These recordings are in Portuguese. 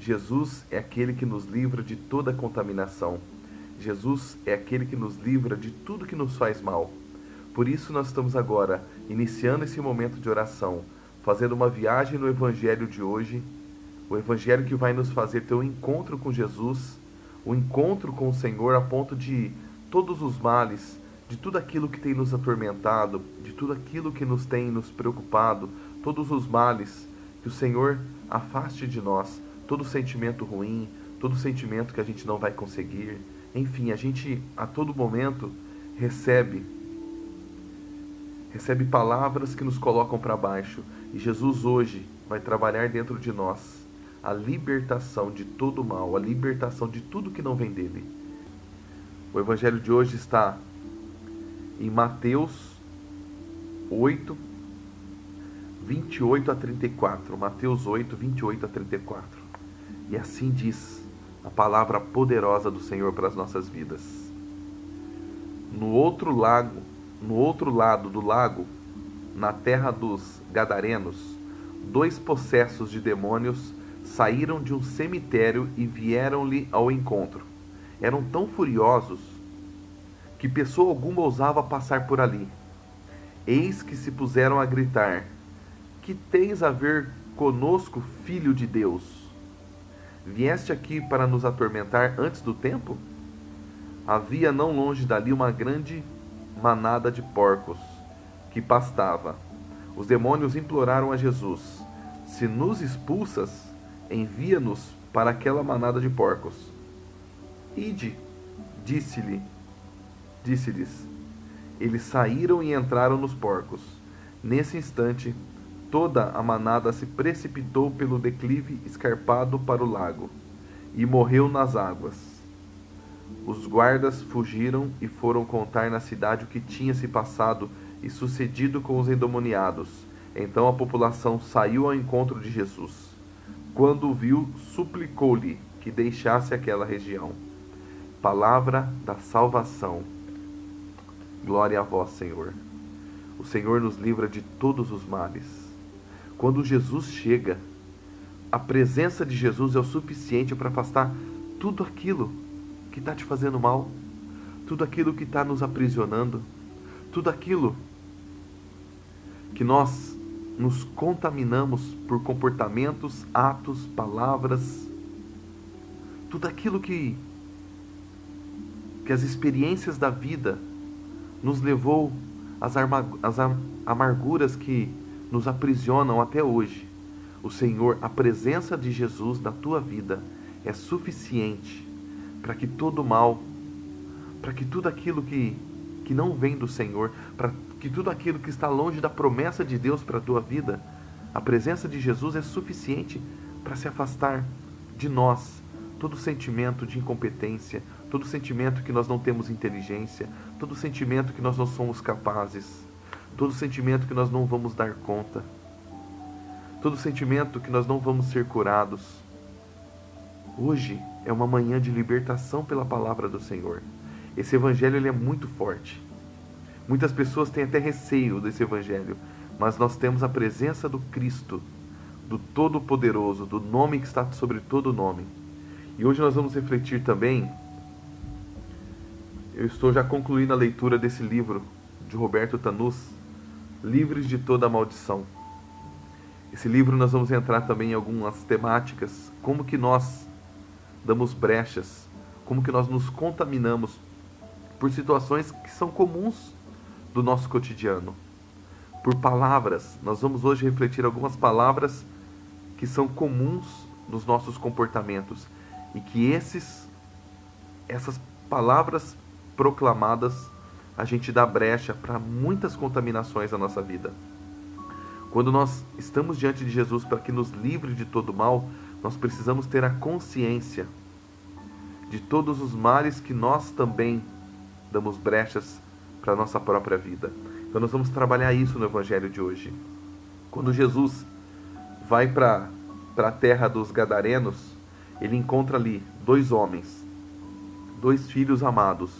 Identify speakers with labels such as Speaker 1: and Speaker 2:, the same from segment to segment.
Speaker 1: Jesus é aquele que nos livra de toda contaminação. Jesus é aquele que nos livra de tudo que nos faz mal. Por isso nós estamos agora iniciando esse momento de oração, fazendo uma viagem no Evangelho de hoje, o Evangelho que vai nos fazer ter um encontro com Jesus, um encontro com o Senhor a ponto de todos os males, de tudo aquilo que tem nos atormentado, de tudo aquilo que nos tem nos preocupado, todos os males, que o Senhor afaste de nós todo sentimento ruim, todo sentimento que a gente não vai conseguir. Enfim, a gente a todo momento recebe palavras que nos colocam para baixo. E Jesus hoje vai trabalhar dentro de nós a libertação de todo o mal, a libertação de tudo que não vem dele. O Evangelho de hoje está em Mateus 8, 28 a 34. Mateus 8, 28 a 34. E assim diz a palavra poderosa do Senhor para as nossas vidas. No outro lado do lago, na terra dos Gadarenos, 2 possessos de demônios saíram de um cemitério e vieram-lhe ao encontro. Eram tão furiosos que pessoa alguma ousava passar por ali. Eis que se puseram a gritar: que tens a ver conosco, filho de Deus? Vieste aqui para nos atormentar antes do tempo? Havia não longe dali uma grande manada de porcos que pastava. Os demônios imploraram a Jesus: se nos expulsas, envia-nos para aquela manada de porcos. Ide, disse-lhes. Eles saíram e entraram nos porcos. Nesse instante, toda a manada se precipitou pelo declive escarpado para o lago e morreu nas águas. Os guardas fugiram e foram contar na cidade o que tinha se passado e sucedido com os endemoniados. Então a população saiu ao encontro de Jesus. Quando o viu, suplicou-lhe que deixasse aquela região. Palavra da salvação. Glória a vós, Senhor. O Senhor nos livra de todos os males. Quando Jesus chega, a presença de Jesus é o suficiente para afastar tudo aquilo que está te fazendo mal, tudo aquilo que está nos aprisionando, tudo aquilo que nós nos contaminamos por comportamentos, atos, palavras, tudo aquilo que as experiências da vida nos levou às amarguras que nos aprisionam até hoje. O Senhor, a presença de Jesus na tua vida é suficiente para que todo mal, para que tudo aquilo que não vem do Senhor, para que tudo aquilo que está longe da promessa de Deus para a tua vida, a presença de Jesus é suficiente para se afastar de nós todo sentimento de incompetência, todo sentimento que nós não temos inteligência, todo sentimento que nós não somos capazes, todo sentimento que nós não vamos dar conta, todo sentimento que nós não vamos ser curados. Hoje é uma manhã de libertação pela palavra do Senhor. Esse evangelho ele é muito forte. Muitas pessoas têm até receio desse evangelho, mas nós temos a presença do Cristo, do Todo-Poderoso, do nome que está sobre todo nome. E hoje nós vamos refletir também. Eu estou já concluindo a leitura desse livro de Roberto Tanus, Livres de Toda Maldição. Esse livro nós vamos entrar também em algumas temáticas, como que nós damos brechas, como que nós nos contaminamos por situações que são comuns do nosso cotidiano, por palavras. Nós vamos hoje refletir algumas palavras que são comuns nos nossos comportamentos e que essas palavras proclamadas a gente dá brecha para muitas contaminações na nossa vida. Quando nós estamos diante de Jesus para que nos livre de todo mal, nós precisamos ter a consciência de todos os males que nós também damos brechas para a nossa própria vida. Então nós vamos trabalhar isso no Evangelho de hoje. Quando Jesus vai para a terra dos Gadarenos, ele encontra ali 2 homens, 2 filhos amados.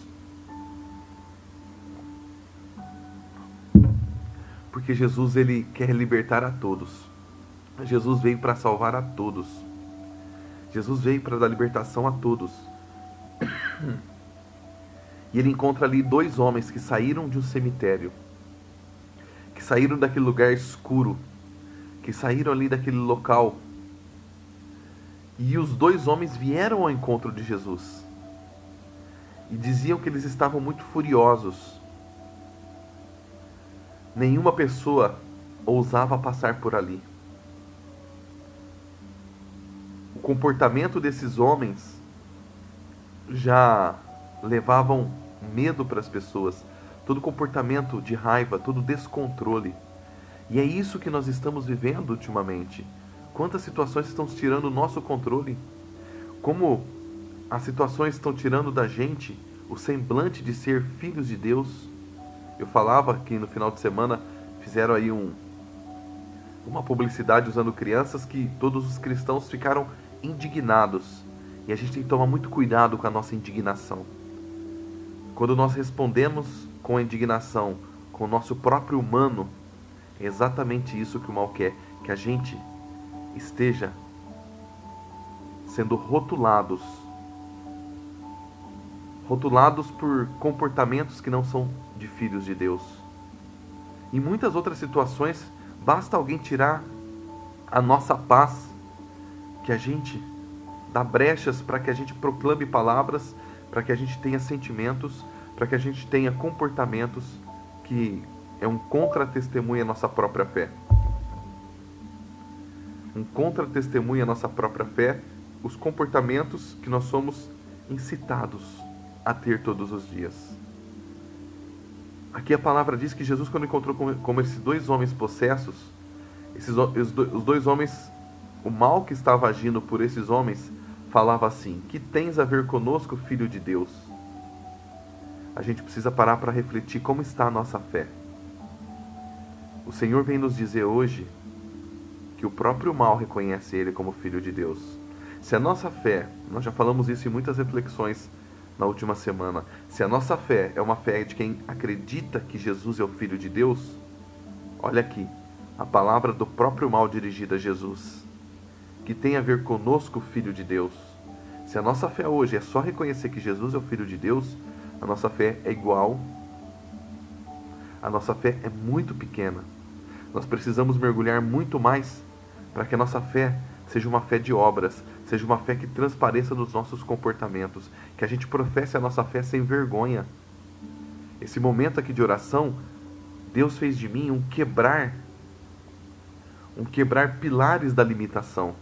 Speaker 1: Porque Jesus ele quer libertar a todos. Jesus veio para salvar a todos. Jesus veio para dar libertação a todos. E ele encontra ali dois homens que saíram de um cemitério, que saíram daquele lugar escuro, que saíram ali daquele local. E os dois homens vieram ao encontro de Jesus. E diziam que eles estavam muito furiosos. Nenhuma pessoa ousava passar por ali. O comportamento desses homens já levavam medo para as pessoas. Todo comportamento de raiva, todo descontrole. E é isso que nós estamos vivendo ultimamente. Quantas situações estão tirando o nosso controle? Como as situações estão tirando da gente o semblante de ser filhos de Deus. Eu falava que no final de semana fizeram aí uma publicidade usando crianças, que todos os cristãos ficaram indignados. E a gente tem que tomar muito cuidado com a nossa indignação. Quando nós respondemos com a indignação, com o nosso próprio humano, é exatamente isso que o mal quer, que a gente esteja sendo rotulados por comportamentos que não são de filhos de Deus. Em muitas outras situações, basta alguém tirar a nossa paz, que a gente dá brechas para que a gente proclame palavras, para que a gente tenha sentimentos, para que a gente tenha comportamentos que é um contra-testemunho à nossa própria fé. Um contra-testemunho à nossa própria fé, os comportamentos que nós somos incitados a ter todos os dias. Aqui a palavra diz que Jesus, quando encontrou com esses dois homens possessos, os dois homens, o mal que estava agindo por esses homens, falava assim: que tens a ver conosco, filho de Deus? A gente precisa parar para refletir como está a nossa fé. O Senhor vem nos dizer hoje que o próprio mal reconhece Ele como filho de Deus. Se a nossa fé, nós já falamos isso em muitas reflexões na última semana, se a nossa fé é uma fé de quem acredita que Jesus é o Filho de Deus, olha aqui, a palavra do próprio mal dirigida a Jesus, que tem a ver conosco, Filho de Deus. Se a nossa fé hoje é só reconhecer que Jesus é o Filho de Deus, a nossa fé é igual, a nossa fé é muito pequena. Nós precisamos mergulhar muito mais para que a nossa fé seja uma fé de obras, seja uma fé que transpareça nos nossos comportamentos, que a gente professe a nossa fé sem vergonha. Esse momento aqui de oração, Deus fez de mim um quebrar pilares da limitação.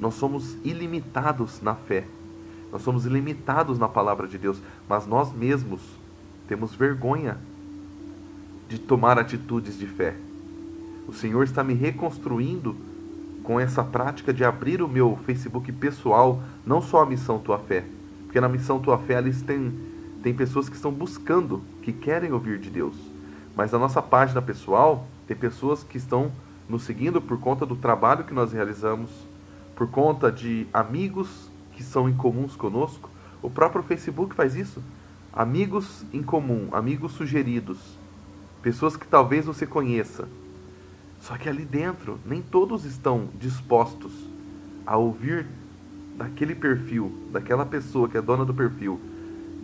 Speaker 1: Nós somos ilimitados na fé, nós somos ilimitados na palavra de Deus, mas nós mesmos temos vergonha de tomar atitudes de fé. O Senhor está me reconstruindo com essa prática de abrir o meu Facebook pessoal, não só a Missão Tua Fé, porque na Missão Tua Fé eles tem pessoas que estão buscando, que querem ouvir de Deus, mas na nossa página pessoal tem pessoas que estão nos seguindo por conta do trabalho que nós realizamos, por conta de amigos que são incomuns conosco. O próprio Facebook faz isso, amigos em comum, amigos sugeridos, pessoas que talvez você conheça. Só que ali dentro, nem todos estão dispostos a ouvir daquele perfil, daquela pessoa que é dona do perfil,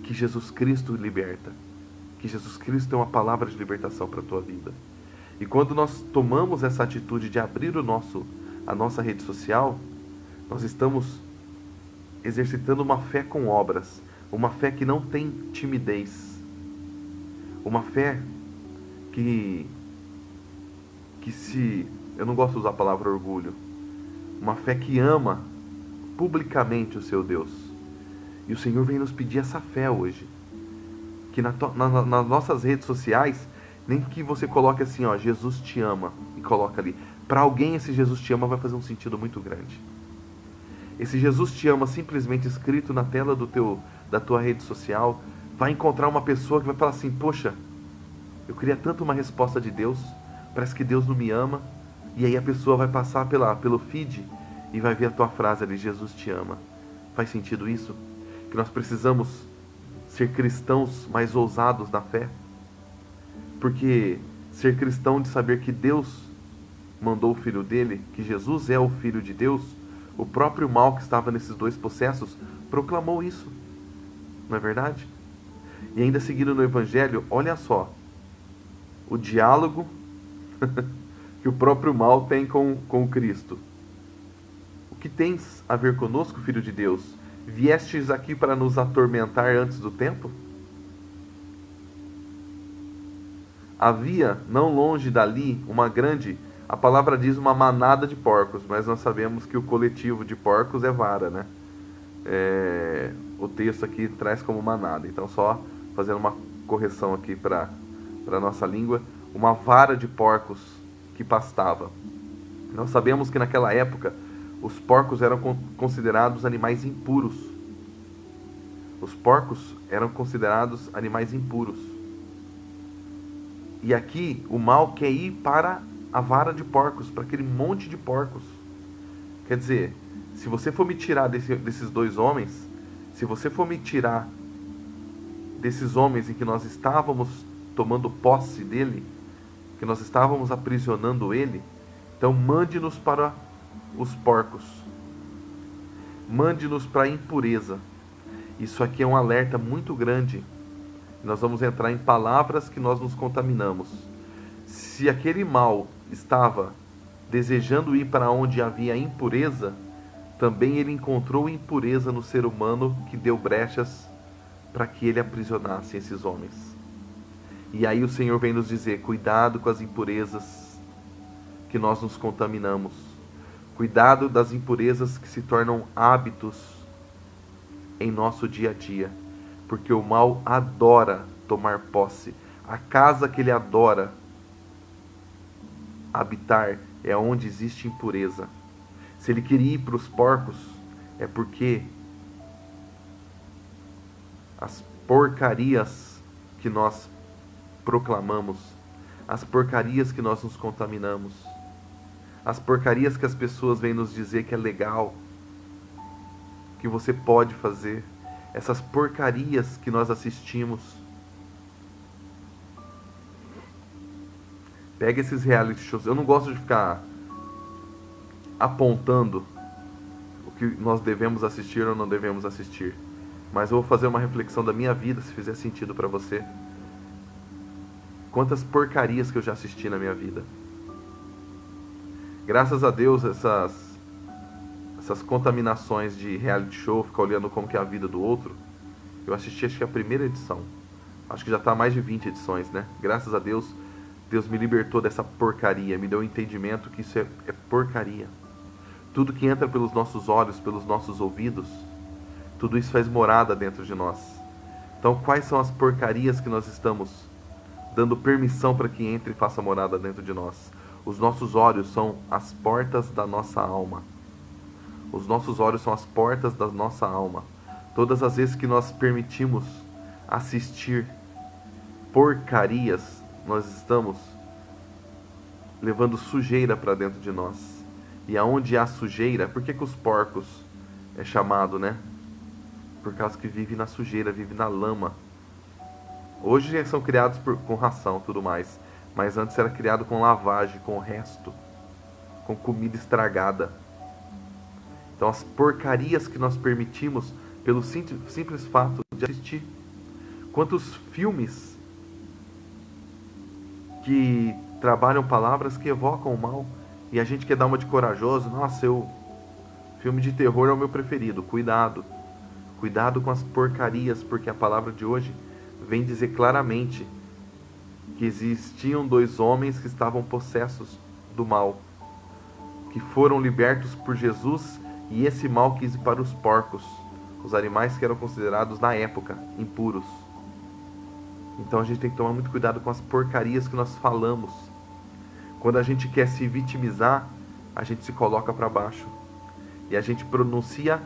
Speaker 1: que Jesus Cristo liberta, que Jesus Cristo é uma palavra de libertação para a tua vida. E quando nós tomamos essa atitude de abrir a nossa rede social, nós estamos exercitando uma fé com obras, uma fé que não tem timidez, uma fé que se, eu não gosto de usar a palavra orgulho, uma fé que ama publicamente o seu Deus. E o Senhor vem nos pedir essa fé hoje, que nas nossas redes sociais, nem que você coloque assim, ó, Jesus te ama, e coloca ali. Para alguém esse Jesus te ama vai fazer um sentido muito grande. Esse Jesus te ama simplesmente escrito na tela da tua rede social, vai encontrar uma pessoa que vai falar assim: poxa, eu queria tanto uma resposta de Deus, parece que Deus não me ama. E aí a pessoa vai passar pelo feed e vai ver a tua frase ali: Jesus te ama. Faz sentido isso? Que nós precisamos ser cristãos mais ousados na fé? Porque ser cristão de saber que Deus mandou o Filho dele, que Jesus é o Filho de Deus, O próprio mal que estava nesses dois possessos proclamou isso, não é verdade? E ainda seguindo no Evangelho, olha só, o diálogo que o próprio mal tem com Cristo. O que tens a ver conosco, Filho de Deus? Viestes aqui para nos atormentar antes do tempo? Havia, não longe dali, uma grande, a palavra diz uma manada de porcos, mas nós sabemos que o coletivo de porcos é vara, né? O texto aqui traz como manada, então só fazendo uma correção aqui para a nossa língua, uma vara de porcos que pastava. Nós sabemos que naquela época os porcos eram considerados animais impuros. Os porcos eram considerados animais impuros. E aqui o mal quer ir para a vara de porcos, para aquele monte de porcos. Quer dizer, se você for me tirar desses dois homens, se você for me tirar desses homens em que nós estávamos tomando posse dele, que nós estávamos aprisionando ele, então mande-nos para os porcos. Mande-nos para a impureza. Isso aqui é um alerta muito grande. Nós vamos entrar em palavras que nós nos contaminamos. Se aquele mal estava desejando ir para onde havia impureza, também ele encontrou impureza no ser humano que deu brechas para que ele aprisionasse esses homens. E aí o Senhor vem nos dizer, cuidado com as impurezas que nós nos contaminamos. Cuidado das impurezas que se tornam hábitos em nosso dia a dia. Porque o mal adora tomar posse. A casa que ele adora habitar é onde existe impureza. Se ele queria ir para os porcos, é porque as porcarias que nós proclamamos, as porcarias que nós nos contaminamos, as porcarias que as pessoas vêm nos dizer que é legal, que você pode fazer, essas porcarias que nós assistimos. Pega esses reality shows. Eu não gosto de ficar apontando o que nós devemos assistir ou não devemos assistir. Mas eu vou fazer uma reflexão da minha vida, se fizer sentido para você. Quantas porcarias que eu já assisti na minha vida. Graças a Deus, essas contaminações de reality show, ficar olhando como que é a vida do outro, eu assisti acho que a primeira edição. Acho que já está mais de 20 edições, né? Graças a Deus, Deus me libertou dessa porcaria, me deu o entendimento que isso é porcaria. Tudo que entra pelos nossos olhos, pelos nossos ouvidos, tudo isso faz morada dentro de nós. Então, quais são as porcarias que nós estamos dando permissão para que entre e faça morada dentro de nós? Os nossos olhos são as portas da nossa alma. Os nossos olhos são as portas da nossa alma. Todas as vezes que nós permitimos assistir porcarias, nós estamos levando sujeira para dentro de nós. E aonde há sujeira, por que os porcos é chamado, né? Por causa que vive na sujeira, vive na lama. Hoje eles são criados com ração e tudo mais. Mas antes era criado com lavagem, com resto, com comida estragada. Então as porcarias que nós permitimos pelo simples fato de assistir. Quantos filmes que trabalham palavras que evocam o mal e a gente quer dar uma de corajoso. Nossa, filme de terror é o meu preferido. Cuidado. Cuidado com as porcarias, porque a palavra de hoje vem dizer claramente que existiam dois homens que estavam possessos do mal, que foram libertos por Jesus, e esse mal quis ir para os porcos, os animais que eram considerados na época impuros. Então a gente tem que tomar muito cuidado com as porcarias que nós falamos. Quando a gente quer se vitimizar, a gente se coloca para baixo e a gente pronuncia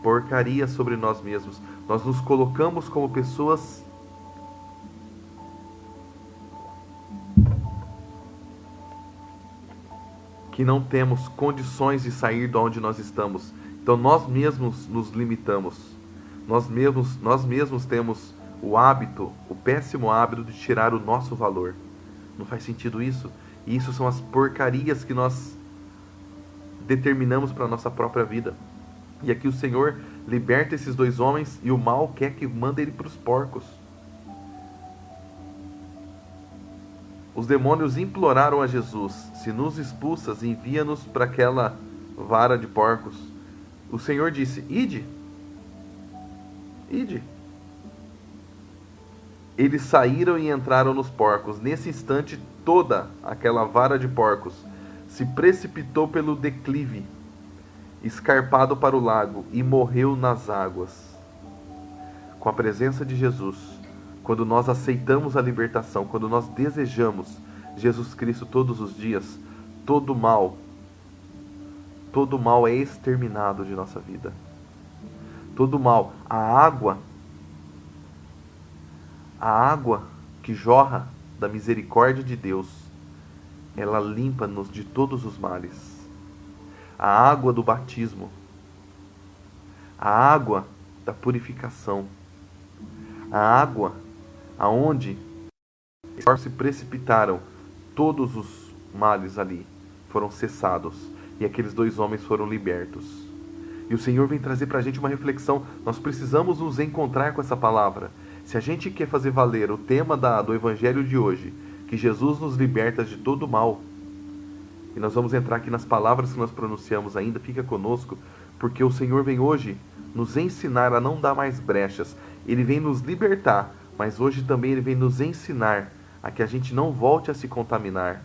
Speaker 1: porcaria sobre nós mesmos. Nós nos colocamos como pessoas que não temos condições de sair de onde nós estamos. Então nós mesmos nos limitamos. Nós mesmos temos o hábito, o péssimo hábito de tirar o nosso valor. Não faz sentido isso? E isso são as porcarias que nós determinamos para a nossa própria vida. E aqui o Senhor liberta esses dois homens e o mal quer que manda ele para os porcos. Os demônios imploraram a Jesus: se nos expulsas, envia-nos para aquela vara de porcos. O Senhor disse: ide. Ide. Eles saíram e entraram nos porcos. Nesse instante, toda aquela vara de porcos se precipitou pelo declive, escarpado para o lago, e morreu nas águas. Com a presença de Jesus, quando nós aceitamos a libertação, quando nós desejamos Jesus Cristo todos os dias, todo mal é exterminado de nossa vida. Todo mal, a água que jorra da misericórdia de Deus, ela limpa-nos de todos os males. A água do batismo, a água da purificação, a água aonde se precipitaram todos os males ali, foram cessados, e aqueles dois homens foram libertos. E o Senhor vem trazer para a gente uma reflexão. Nós precisamos nos encontrar com essa palavra. Se a gente quer fazer valer o tema do Evangelho de hoje, que Jesus nos liberta de todo mal, e nós vamos entrar aqui nas palavras que nós pronunciamos ainda, fica conosco, porque o Senhor vem hoje nos ensinar a não dar mais brechas. Ele vem nos libertar, mas hoje também Ele vem nos ensinar a que a gente não volte a se contaminar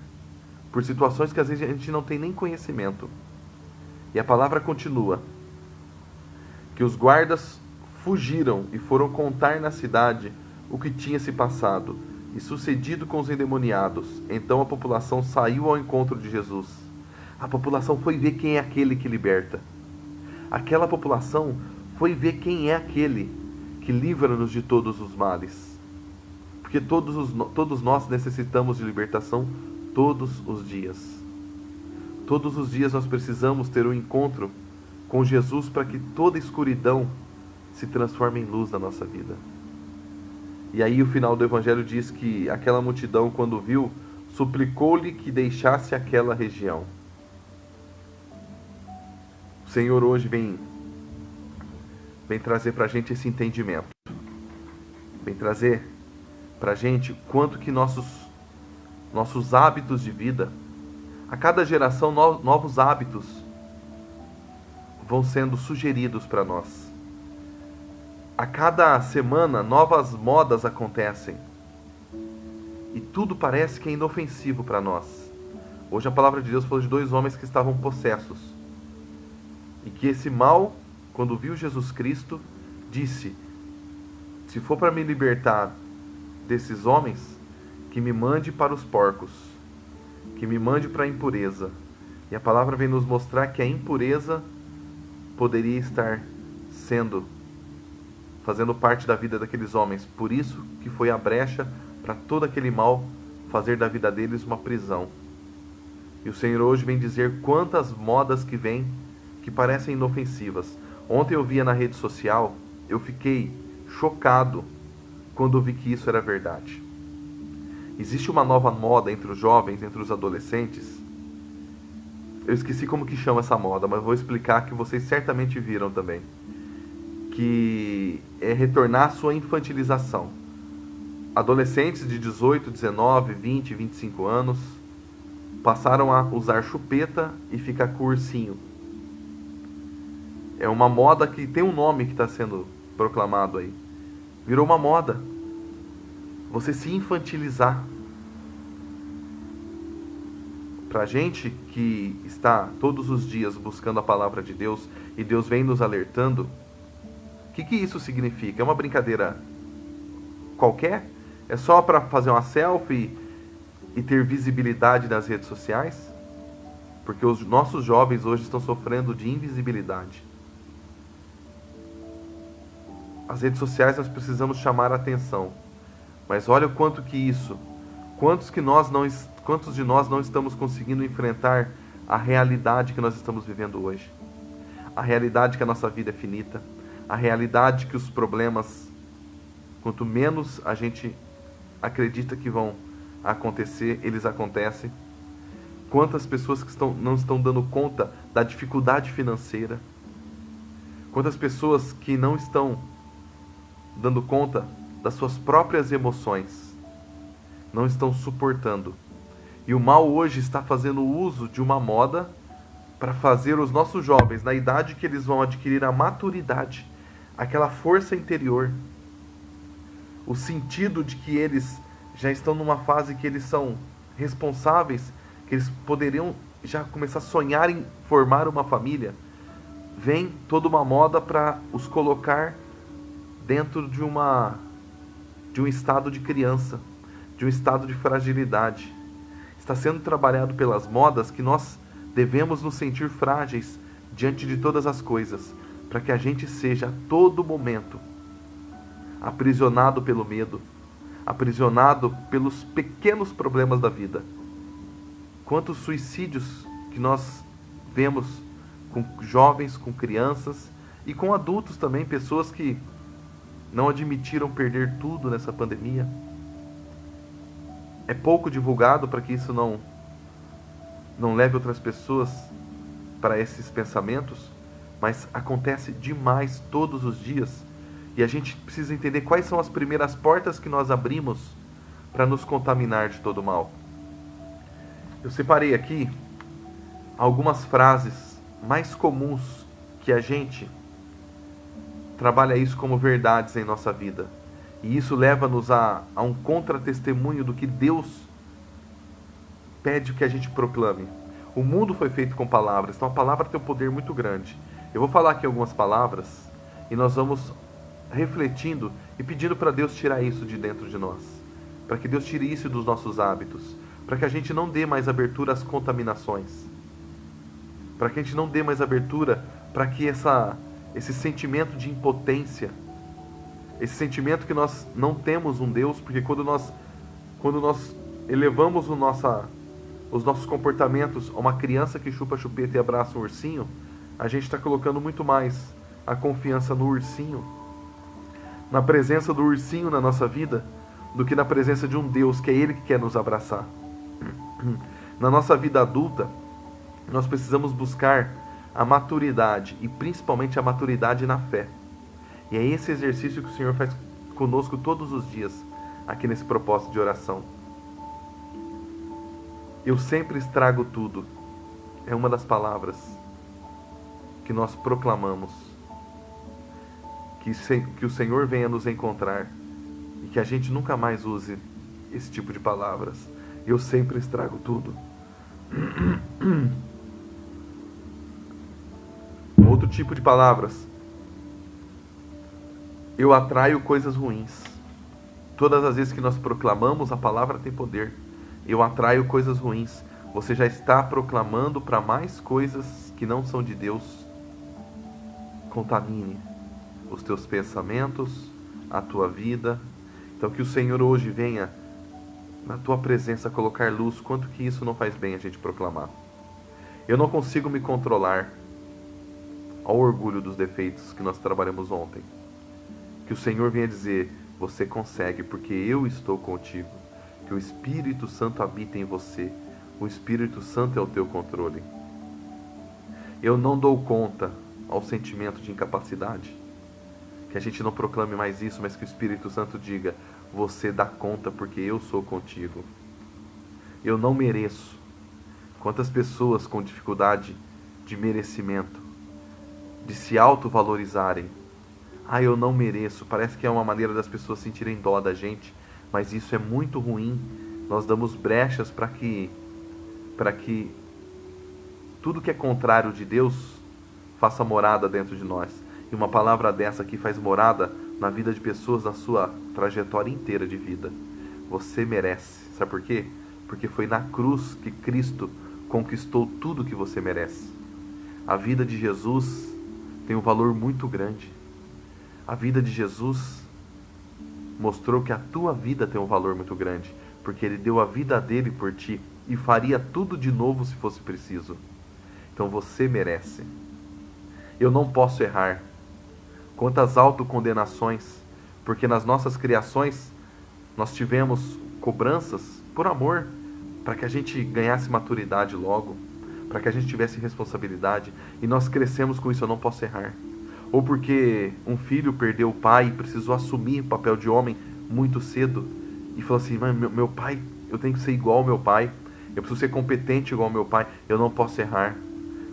Speaker 1: por situações que às vezes a gente não tem nem conhecimento. E a palavra continua: que os guardas fugiram e foram contar na cidade o que tinha se passado e sucedido com os endemoniados. Então a população saiu ao encontro de Jesus. A população foi ver quem é aquele que liberta. Aquela população foi ver quem é aquele que livra-nos de todos os males. Porque todos nós necessitamos de libertação todos os dias. Todos os dias nós precisamos ter um encontro com Jesus para que toda escuridão se transforme em luz na nossa vida. E aí o final do Evangelho diz que aquela multidão, quando viu, suplicou-lhe que deixasse aquela região. O Senhor hoje vem trazer para a gente esse entendimento. Vem trazer para a gente quanto que nossos hábitos de vida, a cada geração novos hábitos vão sendo sugeridos para nós. A cada semana, novas modas acontecem. E tudo parece que é inofensivo para nós. Hoje a palavra de Deus falou de dois homens que estavam possessos. E que esse mal, quando viu Jesus Cristo, disse: se for para me libertar desses homens, que me mande para os porcos, que me mande para a impureza. E a palavra vem nos mostrar que a impureza poderia estar fazendo parte da vida daqueles homens. Por isso que foi a brecha para todo aquele mal fazer da vida deles uma prisão. E o Senhor hoje vem dizer quantas modas que vêm que parecem inofensivas. Ontem eu via na rede social, eu fiquei chocado quando eu vi que isso era verdade. Existe uma nova moda entre os jovens, entre os adolescentes. Eu esqueci como que chama essa moda, mas vou explicar que vocês certamente viram também. Que é retornar à sua infantilização. Adolescentes de 18, 19, 20, 25 anos passaram a usar chupeta e ficar com ursinho. É uma moda que tem um nome que está sendo proclamado aí. Virou uma moda. Você se infantilizar. Pra gente que está todos os dias buscando a palavra de Deus e Deus vem nos alertando, o que isso significa? É uma brincadeira qualquer? É só para fazer uma selfie e ter visibilidade nas redes sociais? Porque os nossos jovens hoje estão sofrendo de invisibilidade. As redes sociais nós precisamos chamar a atenção. Mas olha o quanto que isso, quantos de nós não estamos conseguindo enfrentar a realidade que nós estamos vivendo hoje. A realidade que a nossa vida é finita. A realidade que os problemas, quanto menos a gente acredita que vão acontecer, eles acontecem. Quantas pessoas que não estão dando conta da dificuldade financeira? Quantas pessoas que não estão dando conta das suas próprias emoções? Não estão suportando. E o mal hoje está fazendo uso de uma moda para fazer os nossos jovens, na idade que eles vão adquirir a maturidade, aquela força interior, o sentido de que eles já estão numa fase que eles são responsáveis, que eles poderiam já começar a sonhar em formar uma família, vem toda uma moda para os colocar dentro de um estado de criança, de um estado de fragilidade. Está sendo trabalhado pelas modas que nós devemos nos sentir frágeis diante de todas as coisas, para que a gente seja a todo momento aprisionado pelo medo, aprisionado pelos pequenos problemas da vida. Quantos suicídios que nós vemos com jovens, com crianças e com adultos também, pessoas que não admitiram perder tudo nessa pandemia. É pouco divulgado para que isso não leve outras pessoas para esses pensamentos, mas acontece demais todos os dias. E a gente precisa entender quais são as primeiras portas que nós abrimos para nos contaminar de todo o mal. Eu separei aqui algumas frases mais comuns que a gente trabalha isso como verdades em nossa vida. E isso leva-nos a um contra-testemunho do que Deus pede que a gente proclame. O mundo foi feito com palavras, então a palavra tem um poder muito grande. Eu vou falar aqui algumas palavras e nós vamos refletindo e pedindo para Deus tirar isso de dentro de nós. Para que Deus tire isso dos nossos hábitos. Para que a gente não dê mais abertura às contaminações. Para que a gente não dê mais abertura para que esse sentimento de impotência, esse sentimento que nós não temos um Deus, porque quando nós elevamos os nossos comportamentos a uma criança que chupa chupeta e abraça um ursinho, a gente está colocando muito mais a confiança no ursinho, na presença do ursinho na nossa vida, do que na presença de um Deus que é Ele que quer nos abraçar. Na nossa vida adulta, nós precisamos buscar a maturidade e principalmente a maturidade na fé. E é esse exercício que o Senhor faz conosco todos os dias, aqui nesse propósito de oração. Eu sempre estrago tudo. É uma das palavras que nós proclamamos. Que o Senhor venha nos encontrar e que a gente nunca mais use esse tipo de palavras. Eu sempre estrago tudo. Outro tipo de palavras. Eu atraio coisas ruins. Todas as vezes que nós proclamamos, a palavra tem poder. Eu atraio coisas ruins. Você já está proclamando para mais coisas que não são de Deus. Contamine os teus pensamentos, a tua vida. Então que o Senhor hoje venha na tua presença colocar luz. Quanto que isso não faz bem a gente proclamar. Eu não consigo me controlar. Ao orgulho dos defeitos que nós trabalhamos ontem. Que o Senhor venha dizer, você consegue porque eu estou contigo. Que o Espírito Santo habita em você. O Espírito Santo é o teu controle. Eu não dou conta ao sentimento de incapacidade. Que a gente não proclame mais isso, mas que o Espírito Santo diga, você dá conta porque eu sou contigo. Eu não mereço. Quantas pessoas com dificuldade de merecimento, de se autovalorizarem. Eu não mereço. Parece que é uma maneira das pessoas sentirem dó da gente, mas isso é muito ruim. Nós damos brechas para que tudo que é contrário de Deus faça morada dentro de nós. E uma palavra dessa aqui faz morada na vida de pessoas na sua trajetória inteira de vida. Você merece. Sabe por quê? Porque foi na cruz que Cristo conquistou tudo que você merece. A vida de Jesus tem um valor muito grande. A vida de Jesus mostrou que a tua vida tem um valor muito grande, porque Ele deu a vida dele por ti e faria tudo de novo se fosse preciso. Então você merece. Eu não posso errar. Quantas autocondenações, porque nas nossas criações nós tivemos cobranças por amor, para que a gente ganhasse maturidade logo, para que a gente tivesse responsabilidade, e nós crescemos com isso, eu não posso errar. Ou porque um filho perdeu o pai e precisou assumir o papel de homem muito cedo, e falou assim, meu pai, eu tenho que ser igual ao meu pai, eu preciso ser competente igual ao meu pai, eu não posso errar.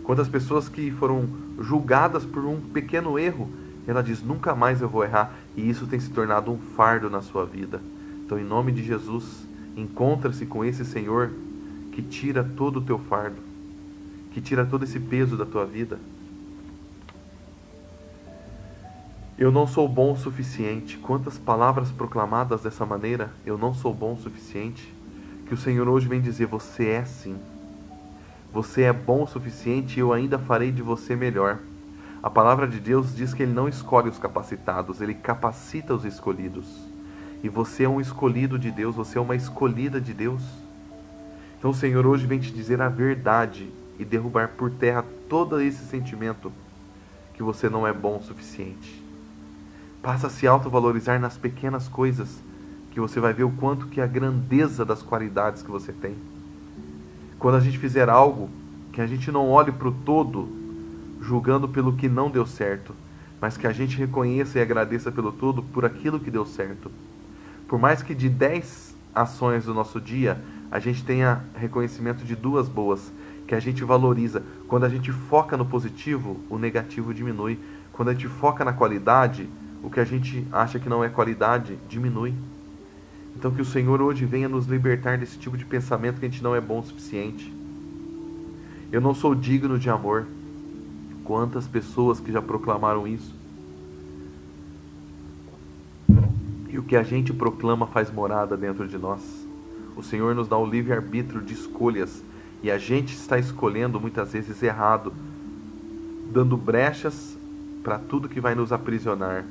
Speaker 1: Quantas pessoas que foram julgadas por um pequeno erro, ela diz, nunca mais eu vou errar, e isso tem se tornado um fardo na sua vida. Então, em nome de Jesus, encontra-se com esse Senhor que tira todo o teu fardo, que tira todo esse peso da tua vida. Eu não sou bom o suficiente. Quantas palavras proclamadas dessa maneira, eu não sou bom o suficiente, que o Senhor hoje vem dizer, você é sim. Você é bom o suficiente e eu ainda farei de você melhor. A palavra de Deus diz que Ele não escolhe os capacitados, Ele capacita os escolhidos. E você é um escolhido de Deus, você é uma escolhida de Deus. Então o Senhor hoje vem te dizer a verdade e derrubar por terra todo esse sentimento que você não é bom o suficiente. Passa a se autovalorizar nas pequenas coisas, que você vai ver o quanto que é a grandeza das qualidades que você tem. Quando a gente fizer algo, que a gente não olhe para o todo, julgando pelo que não deu certo, mas que a gente reconheça e agradeça pelo todo por aquilo que deu certo. Por mais que de 10 ações do nosso dia, a gente tenha reconhecimento de 2 boas, que a gente valoriza. Quando a gente foca no positivo, o negativo diminui. Quando a gente foca na qualidade, o que a gente acha que não é qualidade, diminui. Então que o Senhor hoje venha nos libertar desse tipo de pensamento que a gente não é bom o suficiente. Eu não sou digno de amor. Quantas pessoas que já proclamaram isso. E o que a gente proclama faz morada dentro de nós. O Senhor nos dá o livre-arbítrio de escolhas. E a gente está escolhendo muitas vezes errado, dando brechas para tudo que vai nos aprisionar.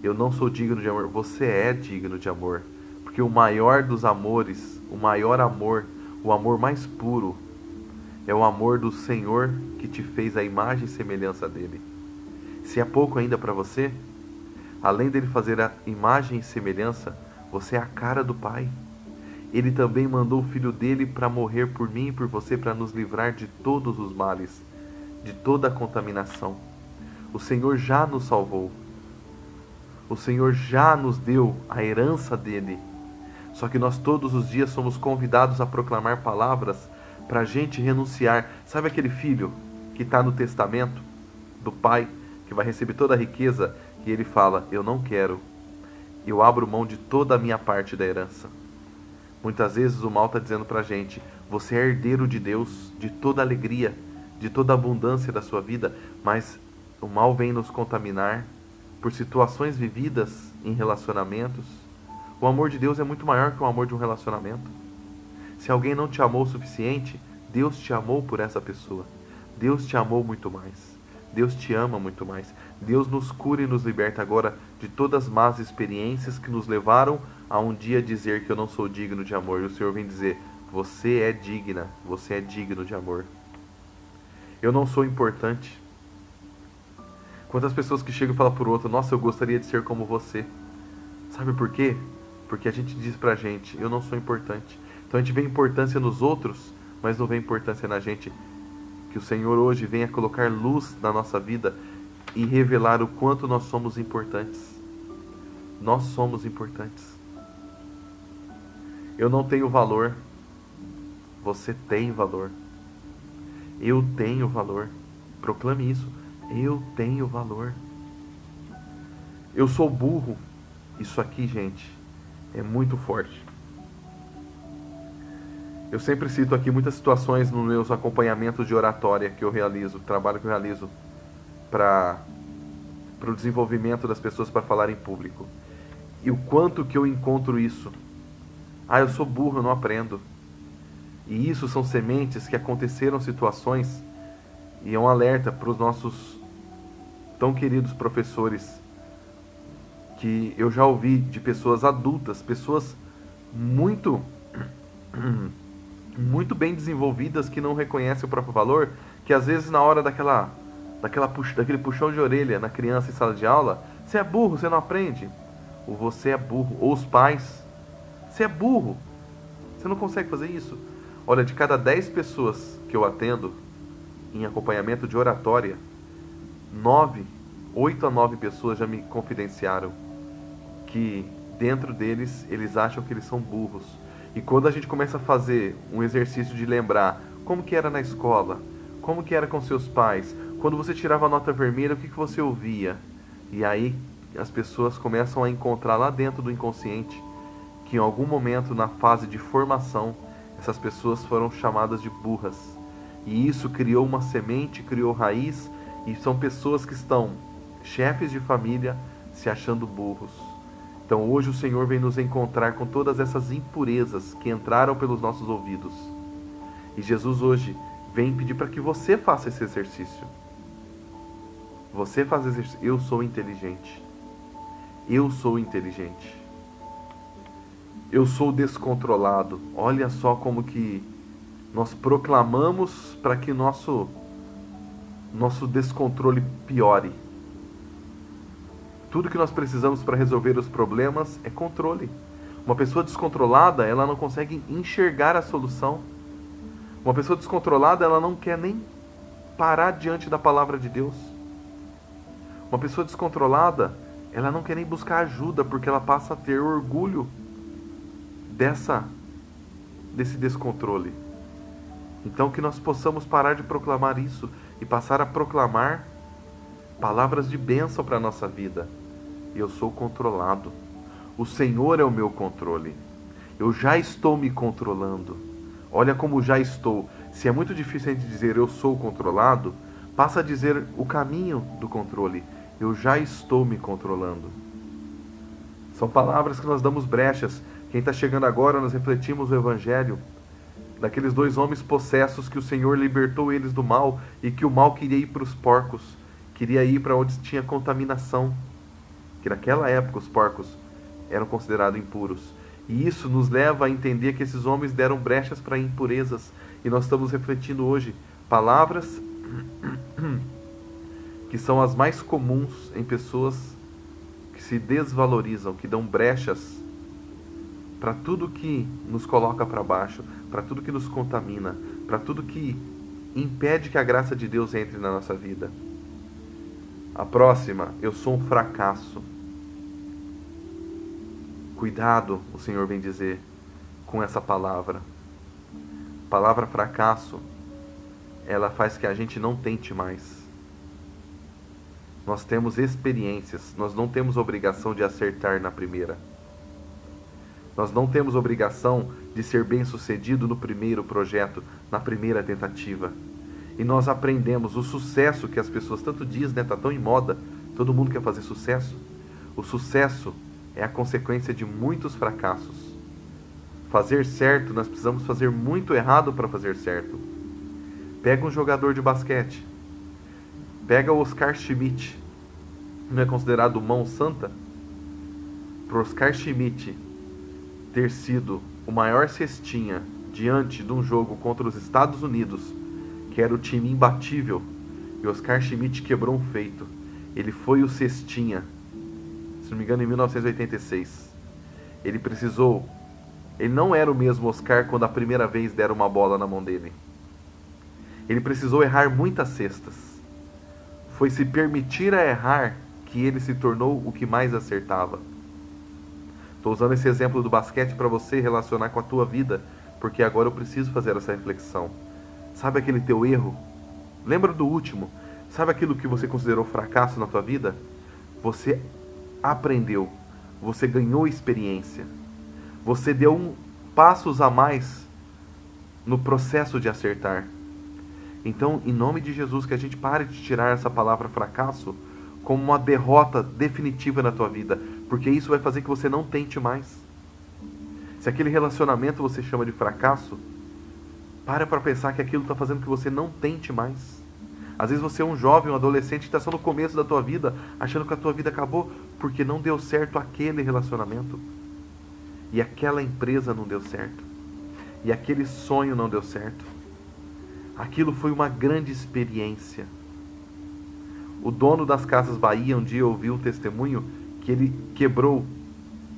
Speaker 1: Eu não sou digno de amor. Você é digno de amor. Porque o maior dos amores, o maior amor, o amor mais puro, é o amor do Senhor que te fez a imagem e semelhança dele. Se é pouco ainda para você, além dele fazer a imagem e semelhança, você é a cara do Pai. Ele também mandou o Filho dele para morrer por mim e por você, para nos livrar de todos os males, de toda a contaminação. O Senhor já nos salvou. O Senhor já nos deu a herança dele. Só que nós todos os dias somos convidados a proclamar palavras para a gente renunciar. Sabe aquele filho que está no testamento do pai, que vai receber toda a riqueza, e ele fala, eu não quero, eu abro mão de toda a minha parte da herança. Muitas vezes o mal está dizendo para a gente, você é herdeiro de Deus, de toda a alegria, de toda a abundância da sua vida, mas o mal vem nos contaminar por situações vividas em relacionamentos. O amor de Deus é muito maior que o amor de um relacionamento. Se alguém não te amou o suficiente, Deus te amou por essa pessoa. Deus te amou muito mais. Deus te ama muito mais. Deus nos cura e nos liberta agora de todas as más experiências que nos levaram a um dia dizer que eu não sou digno de amor. E o Senhor vem dizer, você é digna, você é digno de amor. Eu não sou importante. Quantas pessoas que chegam e falam por outro, nossa, eu gostaria de ser como você. Sabe por quê? Porque a gente diz pra gente, eu não sou importante. Então a gente vê importância nos outros, mas não vê importância na gente. Que o Senhor hoje venha colocar luz na nossa vida e revelar o quanto nós somos importantes. Nós somos importantes. Eu não tenho valor. Você tem valor. Eu tenho valor. Proclame isso. Eu tenho valor. Eu sou burro. Isso aqui, gente, é muito forte. Eu sempre cito aqui muitas situações nos meus acompanhamentos de oratória que eu realizo, trabalho que eu realizo para o desenvolvimento das pessoas para falar em público. E o quanto que eu encontro isso. Ah, eu sou burro, eu não aprendo. E isso são sementes que aconteceram situações, e é um alerta para os nossos tão queridos professores, que eu já ouvi de pessoas adultas, pessoas muito muito bem desenvolvidas que não reconhecem o próprio valor, que às vezes na hora daquele puxão de orelha na criança em sala de aula, você é burro, você não aprende. Ou você é burro. Ou os pais, você é burro, você não consegue fazer isso. Olha, de cada 10 pessoas que eu atendo em acompanhamento de oratória, 8 a 9 pessoas já me confidenciaram que dentro deles, eles acham que eles são burros. E quando a gente começa a fazer um exercício de lembrar como que era na escola, como que era com seus pais, quando você tirava a nota vermelha, o que você ouvia? E aí as pessoas começam a encontrar lá dentro do inconsciente que em algum momento na fase de formação, essas pessoas foram chamadas de burras. E isso criou uma semente, criou raiz, e são pessoas que estão, chefes de família, se achando burros. Então hoje o Senhor vem nos encontrar com todas essas impurezas que entraram pelos nossos ouvidos. E Jesus hoje vem pedir para que você faça esse exercício. Você faz exercício. Eu sou inteligente. Eu sou inteligente. Eu sou descontrolado. Olha só como que nós proclamamos para que nosso descontrole piore. Tudo que nós precisamos para resolver os problemas é controle. Uma pessoa descontrolada, ela não consegue enxergar a solução. Uma pessoa descontrolada, ela não quer nem parar diante da palavra de Deus. Uma pessoa descontrolada, ela não quer nem buscar ajuda, porque ela passa a ter orgulho desse descontrole. Então que nós possamos parar de proclamar isso e passar a proclamar palavras de bênção para a nossa vida. Eu sou controlado. O Senhor é o meu controle. Eu já estou me controlando. Olha como já estou. Se é muito difícil a gente dizer eu sou controlado, passa a dizer o caminho do controle. Eu já estou me controlando. São palavras que nós damos brechas. Quem está chegando agora, nós refletimos o Evangelho daqueles 2 homens possessos que o Senhor libertou eles do mal e que o mal queria ir para os porcos. Queria ir para onde tinha contaminação. Que naquela época os porcos eram considerados impuros. E isso nos leva a entender que esses homens deram brechas para impurezas. E nós estamos refletindo hoje palavras que são as mais comuns em pessoas que se desvalorizam, que dão brechas para tudo que nos coloca para baixo, para tudo que nos contamina, para tudo que impede que a graça de Deus entre na nossa vida. A próxima, eu sou um fracasso. Cuidado, o Senhor vem dizer, com essa palavra. A palavra fracasso, ela faz que a gente não tente mais. Nós temos experiências, nós não temos obrigação de acertar na primeira. Nós não temos obrigação de ser bem-sucedido no primeiro projeto, na primeira tentativa. E nós aprendemos o sucesso que as pessoas tanto dizem, né? Está tão em moda, todo mundo quer fazer sucesso. O sucesso é a consequência de muitos fracassos. Fazer certo, nós precisamos fazer muito errado para fazer certo. Pega um jogador de basquete. Pega o Oscar Schmidt. Não é considerado mão santa? Para o Oscar Schmidt ter sido o maior cestinha diante de um jogo contra os Estados Unidos, que era o time imbatível, e Oscar Schmidt quebrou um feito. Ele foi o cestinha, se não me engano, em 1986. Ele não era o mesmo Oscar quando a primeira vez deram uma bola na mão dele. Ele precisou errar muitas cestas. Foi se permitir a errar que ele se tornou o que mais acertava. Estou usando esse exemplo do basquete para você relacionar com a tua vida, porque agora eu preciso fazer essa reflexão. Sabe aquele teu erro? Lembra do último? Sabe aquilo que você considerou fracasso na tua vida? Você aprendeu, você ganhou experiência, você deu passos a mais no processo de acertar. Então, em nome de Jesus, que a gente pare de tirar essa palavra fracasso como uma derrota definitiva na tua vida, porque isso vai fazer que você não tente mais. Se aquele relacionamento você chama de fracasso, para pensar que aquilo está fazendo que você não tente mais. Às vezes você é um jovem, um adolescente que está só no começo da tua vida, achando que a tua vida acabou porque não deu certo aquele relacionamento. E aquela empresa não deu certo. E aquele sonho não deu certo. Aquilo foi uma grande experiência. O dono das Casas Bahia um dia ouviu um testemunho que ele quebrou,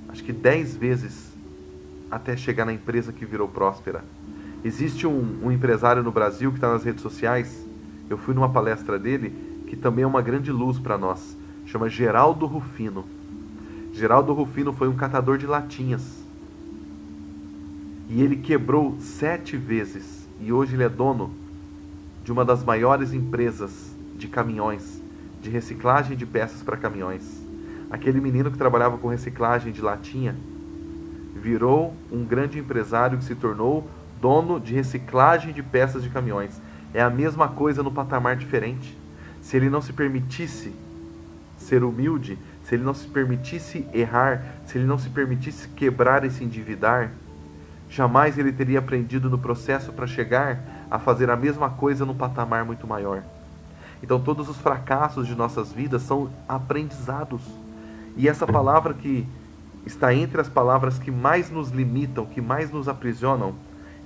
Speaker 1: acho que 10 vezes, até chegar na empresa que virou próspera. Existe um empresário no Brasil que está nas redes sociais, eu fui numa palestra dele, que também é uma grande luz para nós, chama Geraldo Rufino. Geraldo Rufino foi um catador de latinhas, e ele quebrou 7 vezes, e hoje ele é dono de uma das maiores empresas de caminhões, de reciclagem de peças para caminhões. Aquele menino que trabalhava com reciclagem de latinha virou um grande empresário que se tornou dono de reciclagem de peças de caminhões. É a mesma coisa no patamar diferente. Se ele não se permitisse ser humilde, se ele não se permitisse errar, se ele não se permitisse quebrar e se endividar, jamais ele teria aprendido no processo para chegar a fazer a mesma coisa num patamar muito maior. Então todos os fracassos de nossas vidas são aprendizados. E essa palavra que está entre as palavras que mais nos limitam, que mais nos aprisionam,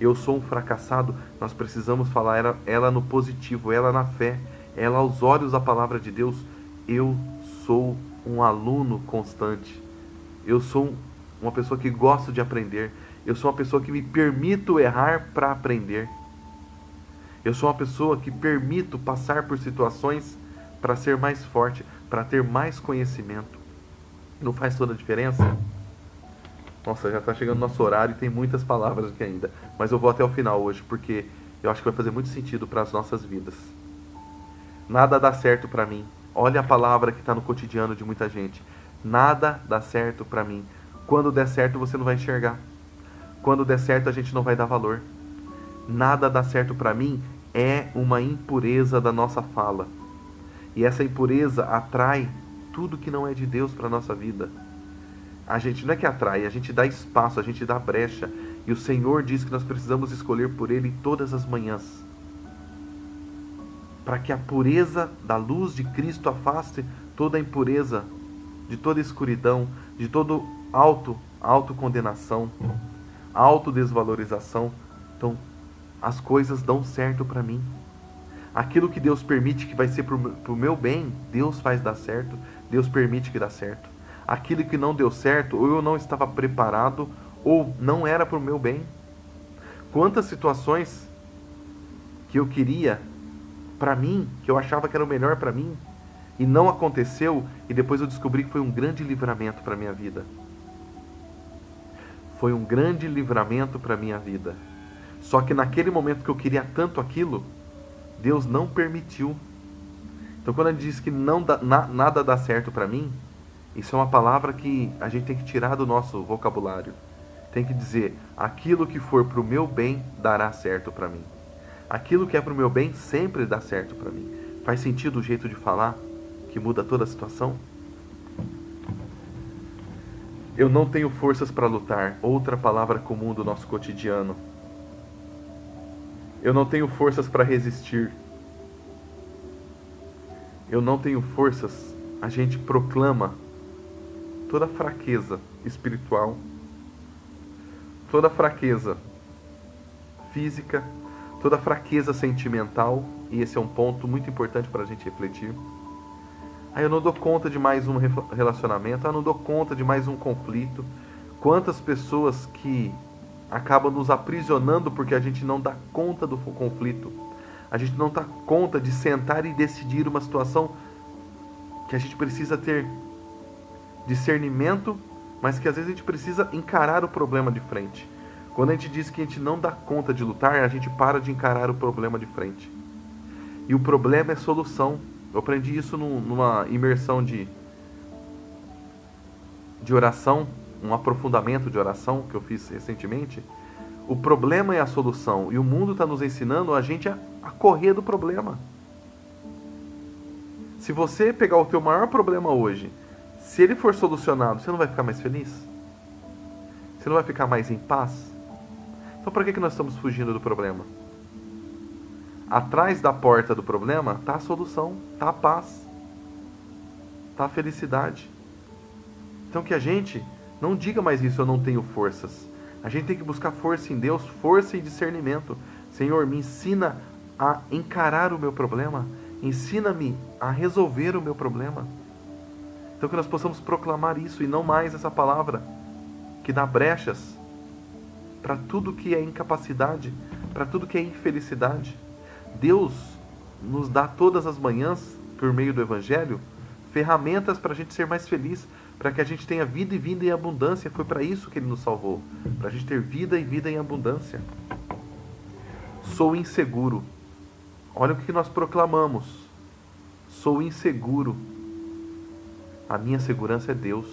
Speaker 1: eu sou um fracassado, nós precisamos falar ela no positivo, ela na fé, ela aos olhos da palavra de Deus. Eu sou um aluno constante, eu sou uma pessoa que gosto de aprender, eu sou uma pessoa que me permito errar para aprender, eu sou uma pessoa que permito passar por situações para ser mais forte, para ter mais conhecimento. Não faz toda a diferença? Nossa, já está chegando o nosso horário e tem muitas palavras aqui ainda. Mas eu vou até o final hoje, porque eu acho que vai fazer muito sentido para as nossas vidas. Nada dá certo para mim. Olha a palavra que está no cotidiano de muita gente. Nada dá certo para mim. Quando der certo, você não vai enxergar. Quando der certo, a gente não vai dar valor. Nada dá certo para mim é uma impureza da nossa fala. E essa impureza atrai tudo que não é de Deus para a nossa vida. A gente não é que atrai, a gente dá espaço, a gente dá brecha. E o Senhor diz que nós precisamos escolher por Ele todas as manhãs, para que a pureza da luz de Cristo afaste toda a impureza, de toda a escuridão, de todo autocondenação, autodesvalorização. Então, as coisas dão certo para mim. Aquilo que Deus permite que vai ser para o meu bem, Deus faz dar certo, Deus permite que dá certo. Aquilo que não deu certo, ou eu não estava preparado, ou não era para o meu bem. Quantas situações que eu queria para mim, que eu achava que era o melhor para mim, e não aconteceu, e depois eu descobri que foi um grande livramento para a minha vida. Foi um grande livramento para a minha vida. Só que naquele momento que eu queria tanto aquilo, Deus não permitiu. Então quando ele diz que nada dá certo para mim, isso é uma palavra que a gente tem que tirar do nosso vocabulário. Tem que dizer, aquilo que for para o meu bem, dará certo para mim. Aquilo que é para o meu bem, sempre dá certo para mim. Faz sentido o jeito de falar, que muda toda a situação? Eu não tenho forças para lutar. Outra palavra comum do nosso cotidiano. Eu não tenho forças para resistir. Eu não tenho forças. A gente proclama toda fraqueza espiritual, toda fraqueza física, toda fraqueza sentimental, e esse é um ponto muito importante para a gente refletir. Eu não dou conta de mais um relacionamento, eu não dou conta de mais um conflito. Quantas pessoas que acabam nos aprisionando porque a gente não dá conta do conflito, a gente não dá conta de sentar e decidir uma situação que a gente precisa ter discernimento, mas que às vezes a gente precisa encarar o problema de frente. Quando a gente diz que a gente não dá conta de lutar, a gente para de encarar o problema de frente. E o problema é solução. Eu aprendi isso numa imersão de oração, um aprofundamento de oração que eu fiz recentemente. O problema é a solução, e o mundo está nos ensinando a gente a correr do problema. Se você pegar o teu maior problema hoje, se ele for solucionado, você não vai ficar mais feliz? Você não vai ficar mais em paz? Então para que nós estamos fugindo do problema? Atrás da porta do problema está a solução, está a paz, está a felicidade. Então que a gente não diga mais isso, eu não tenho forças. A gente tem que buscar força em Deus, força e discernimento. Senhor, me ensina a encarar o meu problema, ensina-me a resolver o meu problema. Então que nós possamos proclamar isso e não mais essa palavra que dá brechas para tudo que é incapacidade, para tudo que é infelicidade. Deus nos dá todas as manhãs, por meio do Evangelho, ferramentas para a gente ser mais feliz, para que a gente tenha vida e vida em abundância. Foi para isso que Ele nos salvou, para a gente ter vida e vida em abundância. Sou inseguro. Olha o que nós proclamamos. Sou inseguro. A minha segurança é Deus.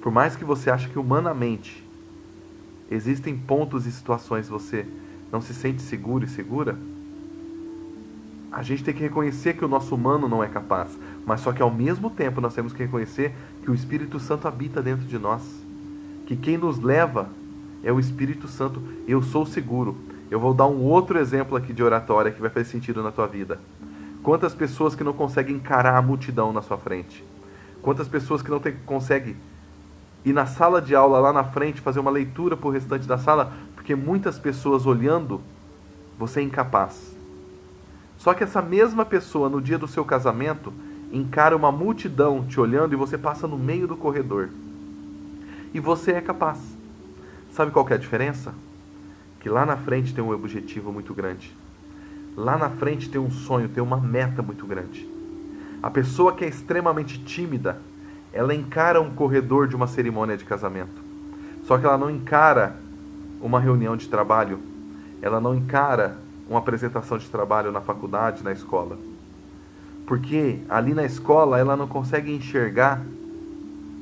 Speaker 1: Por mais que você ache que humanamente existem pontos e situações que você não se sente seguro e segura, a gente tem que reconhecer que o nosso humano não é capaz. Mas só que ao mesmo tempo nós temos que reconhecer que o Espírito Santo habita dentro de nós. Que quem nos leva é o Espírito Santo. Eu sou seguro. Eu vou dar um outro exemplo aqui de oratória que vai fazer sentido na tua vida. Quantas pessoas que não conseguem encarar a multidão na sua frente? Quantas pessoas que não conseguem ir na sala de aula lá na frente, fazer uma leitura para o restante da sala, porque muitas pessoas olhando, você é incapaz. Só que essa mesma pessoa, no dia do seu casamento, encara uma multidão te olhando e você passa no meio do corredor. E você é capaz. Sabe qual que é a diferença? Que lá na frente tem um objetivo muito grande. Lá na frente tem um sonho, tem uma meta muito grande. A pessoa que é extremamente tímida, ela encara um corredor de uma cerimônia de casamento. Só que ela não encara uma reunião de trabalho. Ela não encara uma apresentação de trabalho na faculdade, na escola. Porque ali na escola ela não consegue enxergar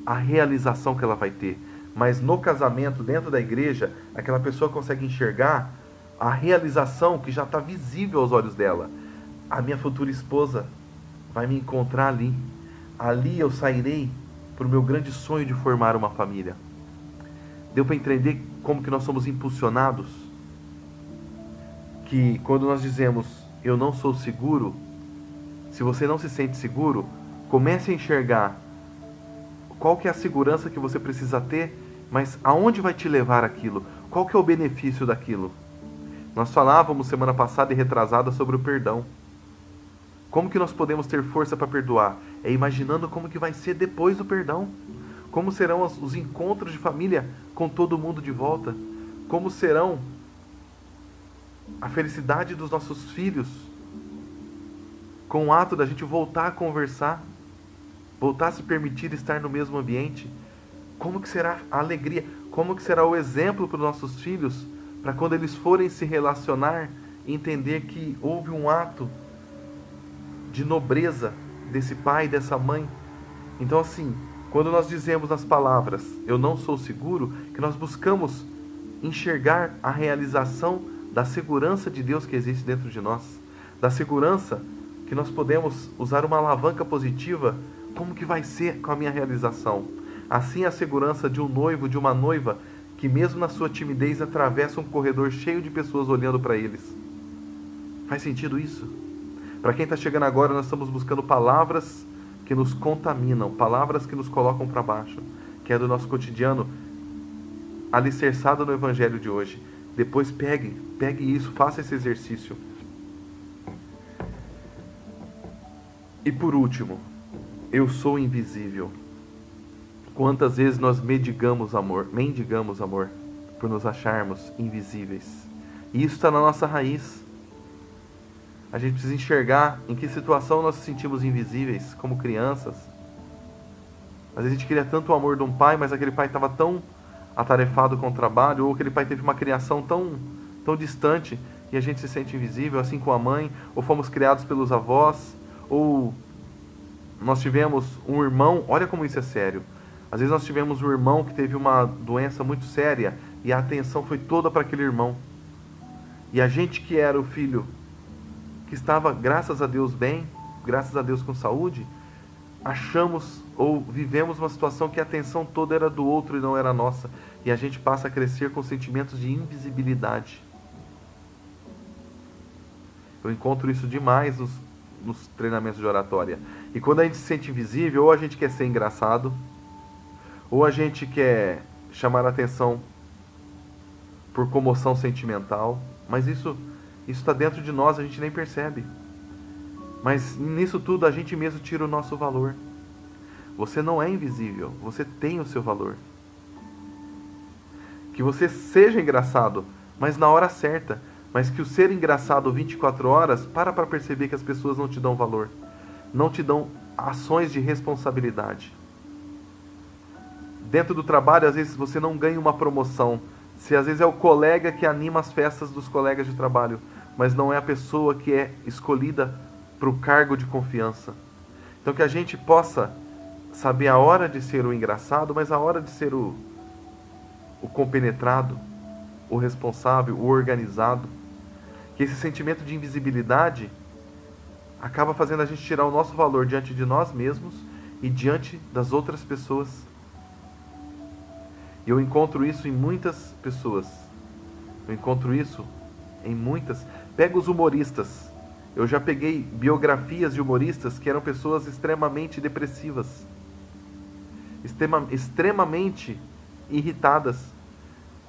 Speaker 1: a realização que ela vai ter. Mas no casamento, dentro da igreja, aquela pessoa consegue enxergar a realização que já está visível aos olhos dela. A minha futura esposa vai me encontrar ali. Ali eu sairei para o meu grande sonho de formar uma família. Deu para entender como que nós somos impulsionados? Que quando nós dizemos, eu não sou seguro, se você não se sente seguro, comece a enxergar qual que é a segurança que você precisa ter, mas aonde vai te levar aquilo? Qual que é o benefício daquilo? Nós falávamos semana passada e retrasada sobre o perdão. Como que nós podemos ter força para perdoar? É imaginando como que vai ser depois do perdão. Como serão os encontros de família com todo mundo de volta? Como serão a felicidade dos nossos filhos com o ato da gente voltar a conversar, voltar a se permitir estar no mesmo ambiente? Como que será a alegria? Como que será o exemplo para os nossos filhos, para quando eles forem se relacionar, entender que houve um ato de nobreza desse pai, dessa mãe? Então assim, quando nós dizemos nas palavras, eu não sou seguro, que nós buscamos enxergar a realização da segurança de Deus que existe dentro de nós, da segurança que nós podemos usar uma alavanca positiva, como que vai ser com a minha realização? Assim a segurança de um noivo, de uma noiva, que mesmo na sua timidez atravessa um corredor cheio de pessoas olhando para eles. Faz sentido isso? Para quem está chegando agora, nós estamos buscando palavras que nos contaminam, palavras que nos colocam para baixo, que é do nosso cotidiano, alicerçado no Evangelho de hoje. Depois pegue isso, faça esse exercício. E por último, eu sou invisível. Quantas vezes nós mendigamos amor por nos acharmos invisíveis. E isso está na nossa raiz. A gente precisa enxergar em que situação nós nos sentimos invisíveis, como crianças. Às vezes a gente queria tanto o amor de um pai, mas aquele pai estava tão atarefado com o trabalho, ou aquele pai teve uma criação tão distante, e a gente se sente invisível, assim com a mãe, ou fomos criados pelos avós, ou nós tivemos um irmão, olha como isso é sério. Às vezes nós tivemos um irmão que teve uma doença muito séria, e a atenção foi toda para aquele irmão. E a gente que era o filho, que estava, graças a Deus, bem, graças a Deus com saúde, achamos ou vivemos uma situação que a atenção toda era do outro e não era nossa. E a gente passa a crescer com sentimentos de invisibilidade. Eu encontro isso demais nos treinamentos de oratória. E quando a gente se sente invisível, ou a gente quer ser engraçado, ou a gente quer chamar a atenção por comoção sentimental, mas isso está dentro de nós, a gente nem percebe. Mas nisso tudo a gente mesmo tira o nosso valor. Você não é invisível, você tem o seu valor. Que você seja engraçado, mas na hora certa. mas que o ser engraçado 24 horas, para perceber que as pessoas não te dão valor, não te dão ações de responsabilidade. Dentro do trabalho, às vezes você não ganha uma promoção, se às vezes é o colega que anima as festas dos colegas de trabalho, mas não é a pessoa que é escolhida para o cargo de confiança. Então que a gente possa saber a hora de ser o engraçado, mas a hora de ser o compenetrado, o responsável, o organizado. Que esse sentimento de invisibilidade acaba fazendo a gente tirar o nosso valor diante de nós mesmos e diante das outras pessoas. E eu encontro isso em muitas pessoas. Eu encontro isso em muitas. Pega os humoristas. Eu já peguei biografias de humoristas que eram pessoas extremamente depressivas, extremamente irritadas,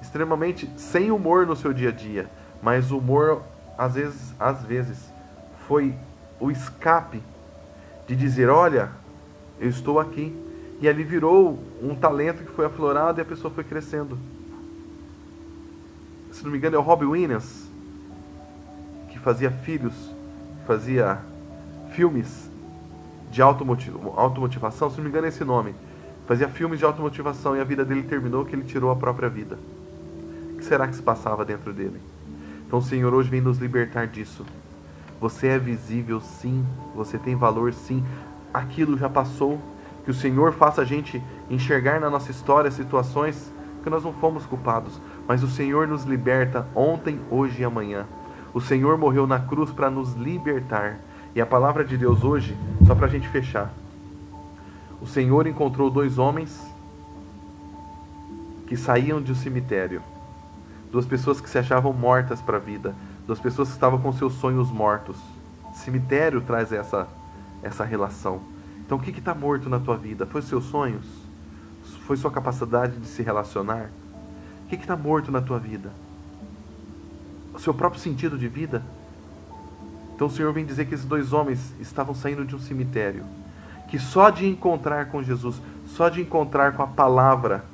Speaker 1: extremamente sem humor no seu dia a dia. Mas o humor, às vezes, foi o escape de dizer, olha, eu estou aqui. E ali virou um talento que foi aflorado e a pessoa foi crescendo. Se não me engano é o Robin Williams, que fazia fazia filmes de automotivação, se não me engano é esse nome. Fazia filmes de automotivação e a vida dele terminou que ele tirou a própria vida. O que será que se passava dentro dele? Então o Senhor hoje vem nos libertar disso. Você é visível sim, você tem valor sim, aquilo já passou. Que o Senhor faça a gente enxergar na nossa história situações que nós não fomos culpados, mas o Senhor nos liberta ontem, hoje e amanhã. O Senhor morreu na cruz para nos libertar. E a palavra de Deus hoje, só para a gente fechar. O Senhor encontrou 2 homens que saíam de um cemitério. 2 pessoas que se achavam mortas para a vida. 2 pessoas que estavam com seus sonhos mortos. Cemitério traz essa relação. Então o que está morto na tua vida? Foi os seus sonhos? Foi sua capacidade de se relacionar? O que está morto na tua vida? O seu próprio sentido de vida? Então o Senhor vem dizer que esses 2 homens estavam saindo de um cemitério. Que só de encontrar com Jesus, só de encontrar com a palavra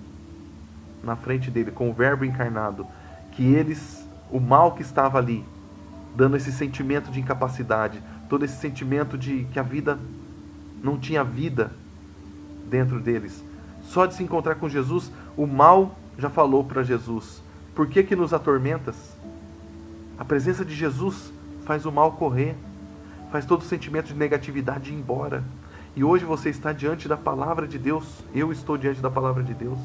Speaker 1: na frente dele, com o verbo encarnado, que eles, o mal que estava ali, dando esse sentimento de incapacidade, todo esse sentimento de que a vida não tinha vida dentro deles. Só de se encontrar com Jesus, o mal já falou para Jesus, por que nos atormentas? A presença de Jesus faz o mal correr, faz todo o sentimento de negatividade ir embora. E hoje você está diante da palavra de Deus, eu estou diante da palavra de Deus.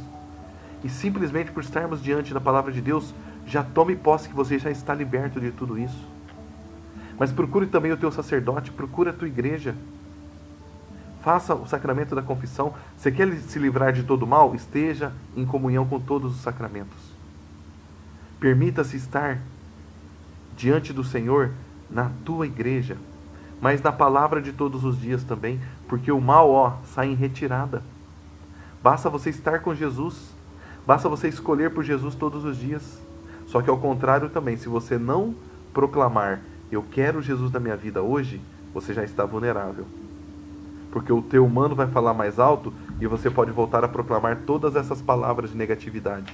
Speaker 1: E simplesmente por estarmos diante da palavra de Deus, já tome posse que você já está liberto de tudo isso. Mas procure também o teu sacerdote, procure a tua igreja. Faça o sacramento da confissão. Você quer se livrar de todo mal? Esteja em comunhão com todos os sacramentos. Permita-se estar diante do Senhor na tua igreja, mas na palavra de todos os dias também, porque o mal, sai em retirada. Basta você estar com Jesus, basta você escolher por Jesus todos os dias. Só que ao contrário também, se você não proclamar, eu quero Jesus na minha vida hoje, você já está vulnerável. Porque o teu humano vai falar mais alto e você pode voltar a proclamar todas essas palavras de negatividade,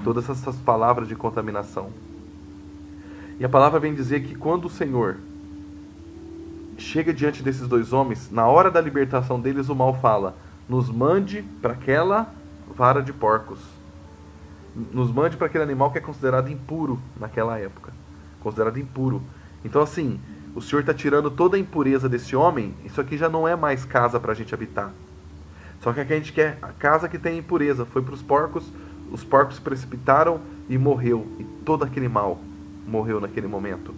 Speaker 1: todas essas palavras de contaminação. E a palavra vem dizer que quando o Senhor chega diante desses 2 homens, na hora da libertação deles, o mal fala, nos mande para aquela vara de porcos. Nos mande para aquele animal que é considerado impuro naquela época. Considerado impuro. Então assim, o Senhor está tirando toda a impureza desse homem. Isso aqui já não é mais casa para a gente habitar. Só que aqui a gente quer a casa que tem impureza. Foi para os porcos se precipitaram e morreu. E todo aquele mal morreu naquele momento.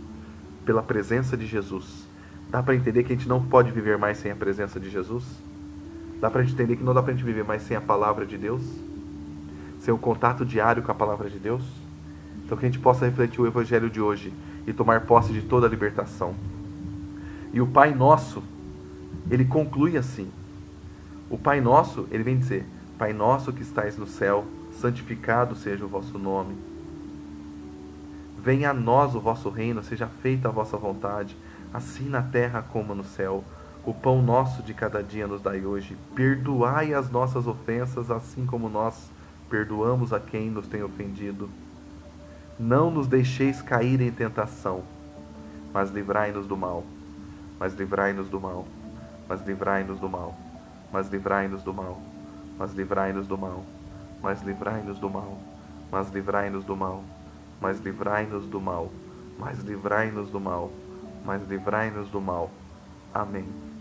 Speaker 1: Pela presença de Jesus. Dá para entender que a gente não pode viver mais sem a presença de Jesus? Dá para entender que não dá para a gente viver mais sem a palavra de Deus? Sem o contato diário com a palavra de Deus? Então que a gente possa refletir o Evangelho de hoje e tomar posse de toda a libertação. E o Pai Nosso, ele conclui assim. O Pai Nosso, ele vem dizer, Pai Nosso que estais no céu, santificado seja o vosso nome. Venha a nós o vosso reino, seja feita a vossa vontade, assim na terra como no céu. O pão nosso de cada dia nos dai hoje. Perdoai as nossas ofensas, assim como nós perdoamos a quem nos tem ofendido. Não nos deixeis cair em tentação, mas livrai-nos do mal. Mas livrai-nos do mal. Mas livrai-nos do mal. Mas livrai-nos do mal. Mas livrai-nos do mal. Mas livrai-nos do mal. Mas livrai-nos do mal. Mas livrai-nos do mal. Mas livrai-nos do mal. Mas livrai-nos do mal. Amém.